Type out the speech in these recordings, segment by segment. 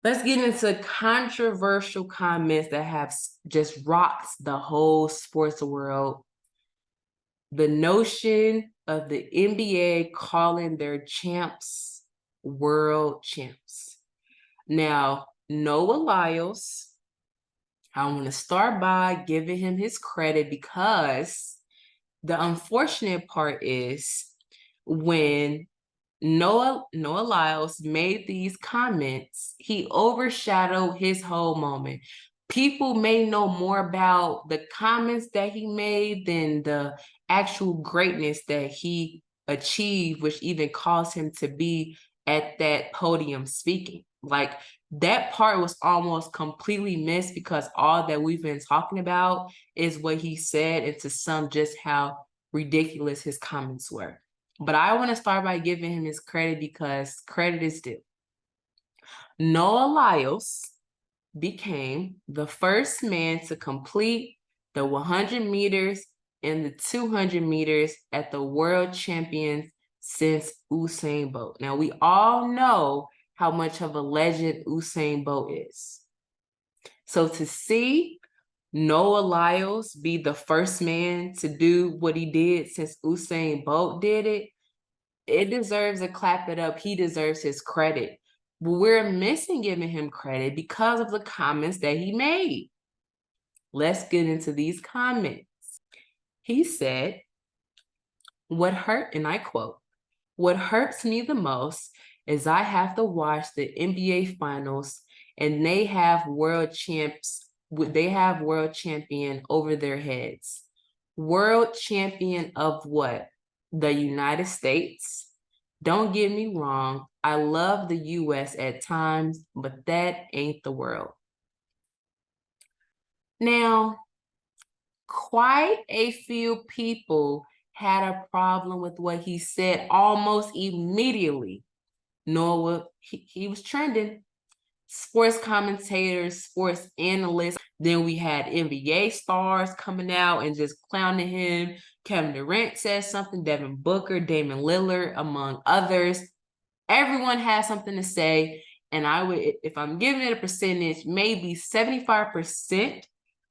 Let's get into controversial comments that have just rocked the whole sports world. The notion of the NBA calling their champs world champs. Now, Noah Lyles, I want to start by giving him his credit because the unfortunate part is when Noah Lyles made these comments, he overshadowed his whole moment. People may know more about the comments that he made than the actual greatness that he achieved, which even caused him to be at that podium speaking. Like that part was almost completely missed because all that we've been talking about is what he said, and to some, just how ridiculous his comments were. But I want to start by giving him his credit because credit is due. Noah Lyles became the first man to complete the 100 meters and the 200 meters at the World Champions since Usain Bolt. Now, we all know how much of a legend Usain Bolt is. So to see Noah Lyles be the first man to do what he did since Usain Bolt did it, it deserves a clap it up. He deserves his credit. But we're missing giving him credit because of the comments that he made. Let's get into these comments. He said, what hurt, and I quote, "What hurts me the most is I have to watch the NBA finals and they have world champion over their heads. World champion of what? The United States? Don't get me wrong, I love the US at times, but that ain't the world." Now, quite a few people had a problem with what he said almost immediately. Noah, he was trending. Sports commentators, sports analysts. Then we had NBA stars coming out and just clowning him. Kevin Durant said something, Devin Booker, Damian Lillard, among others. Everyone has something to say. And I would, if I'm giving it a percentage, maybe 75%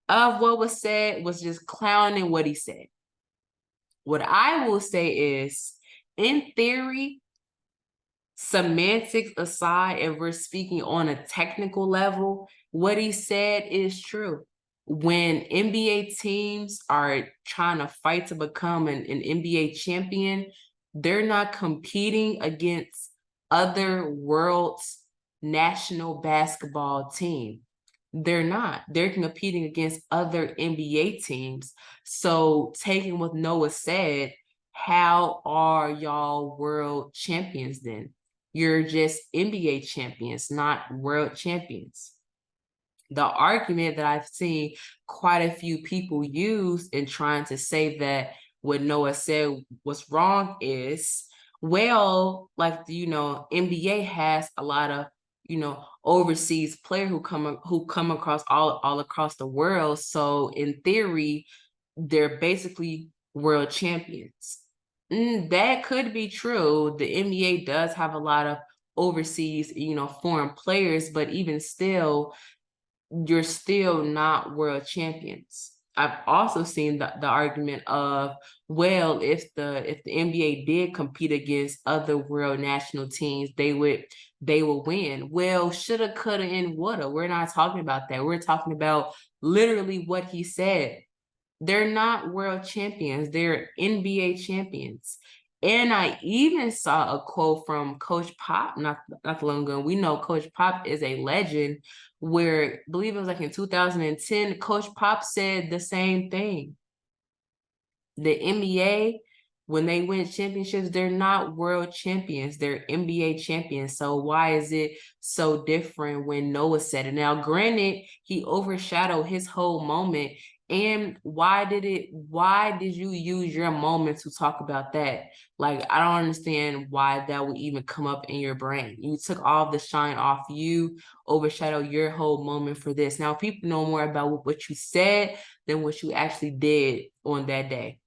of what was said was just clowning what he said. What I will say is, in theory, semantics aside, and we're speaking on a technical level, what he said is true. When NBA teams are trying to fight to become an NBA champion, they're not competing against other world's national basketball team. They're not. They're competing against other NBA teams. So taking what Noah said, how are y'all world champions then? You're just NBA champions, not world champions. The argument that I've seen quite a few people use in trying to say that what Noah said was wrong is, well, like, NBA has a lot of, overseas players who come across all across the world. So in theory, they're basically world champions. That could be true. The NBA does have a lot of overseas, foreign players, but even still, you're still not world champions. I've also seen the argument of, well, if the NBA did compete against other world national teams, they would win. Well, shoulda, coulda, and woulda. We're not talking about that. We're talking about literally what he said. They're not world champions. They're NBA champions. And I even saw a quote from Coach Pop not long ago. We know Coach Pop is a legend, where I believe it was like in 2010, Coach Pop said the same thing. The NBA, when they win championships, they're not world champions. They're NBA champions. So why is it so different when Noah said it? Now, granted, he overshadowed his whole moment. And why did you use your moment to talk about that? Like, I don't understand why that would even come up in your brain. You took all the shine off you, overshadowed your whole moment for this. Now, people know more about what you said than what you actually did on that day.